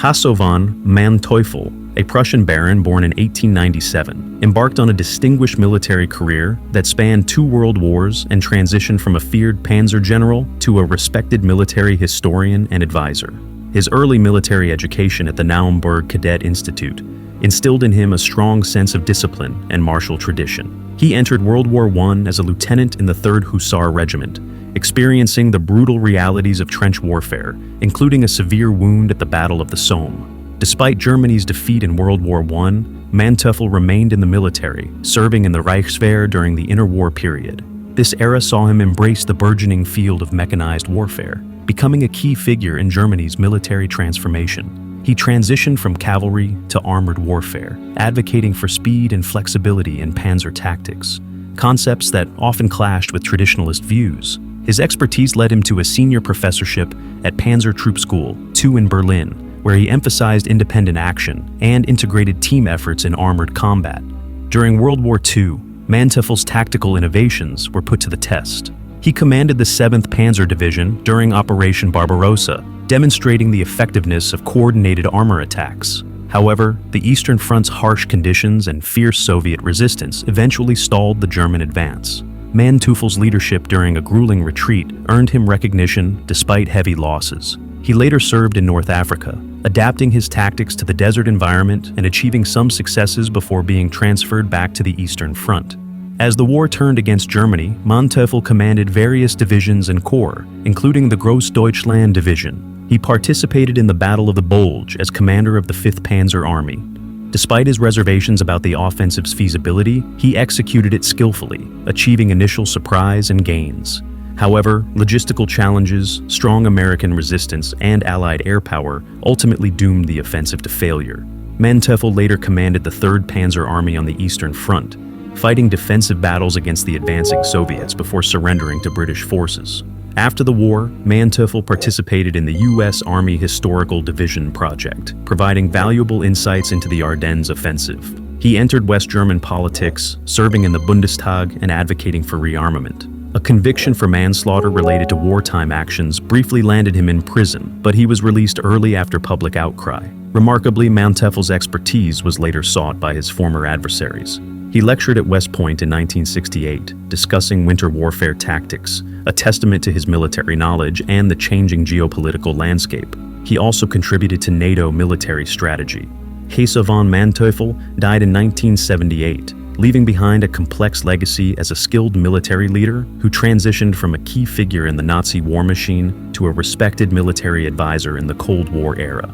Hasovan Manteuffel, a Prussian baron born in 1897, embarked on a distinguished military career that spanned 2 world wars and transitioned from a feared panzer general to a respected military historian and advisor. His early military education at the Naumburg Cadet Institute instilled in him a strong sense of discipline and martial tradition. He entered World War I as a lieutenant in the 3rd Hussar Regiment, experiencing the brutal realities of trench warfare, including a severe wound at the Battle of the Somme. Despite Germany's defeat in World War I, Manteuffel remained in the military, serving in the Reichswehr during the interwar period. This era saw him embrace the burgeoning field of mechanized warfare, becoming a key figure in Germany's military transformation. He transitioned from cavalry to armored warfare, advocating for speed and flexibility in panzer tactics, concepts that often clashed with traditionalist views. His expertise led him to a senior professorship at Panzer Troop School II in Berlin, where he emphasized independent action and integrated team efforts in armored combat. During World War II, Manteuffel's tactical innovations were put to the test. He commanded the 7th Panzer Division during Operation Barbarossa, demonstrating the effectiveness of coordinated armor attacks. However, the Eastern Front's harsh conditions and fierce Soviet resistance eventually stalled the German advance. Manteuffel's leadership during a grueling retreat earned him recognition despite heavy losses. He later served in North Africa, adapting his tactics to the desert environment and achieving some successes before being transferred back to the Eastern Front. As the war turned against Germany, Manteuffel commanded various divisions and corps, including the Großdeutschland Division. He participated in the Battle of the Bulge as commander of the 5th Panzer Army. Despite his reservations about the offensive's feasibility, he executed it skillfully, achieving initial surprise and gains. However, logistical challenges, strong American resistance, and Allied air power ultimately doomed the offensive to failure. Manteuffel later commanded the 3rd Panzer Army on the Eastern Front, fighting defensive battles against the advancing Soviets before surrendering to British forces. After the war, Manteuffel participated in the U.S. Army Historical Division project, providing valuable insights into the Ardennes offensive. He entered West German politics, serving in the Bundestag and advocating for rearmament. A conviction for manslaughter related to wartime actions briefly landed him in prison, but he was released early after public outcry. Remarkably, Manteuffel's expertise was later sought by his former adversaries. He lectured at West Point in 1968, discussing winter warfare tactics, a testament to his military knowledge and the changing geopolitical landscape. He also contributed to NATO military strategy. Hasovan Manteuffel died in 1978, leaving behind a complex legacy as a skilled military leader who transitioned from a key figure in the Nazi war machine to a respected military advisor in the Cold War era.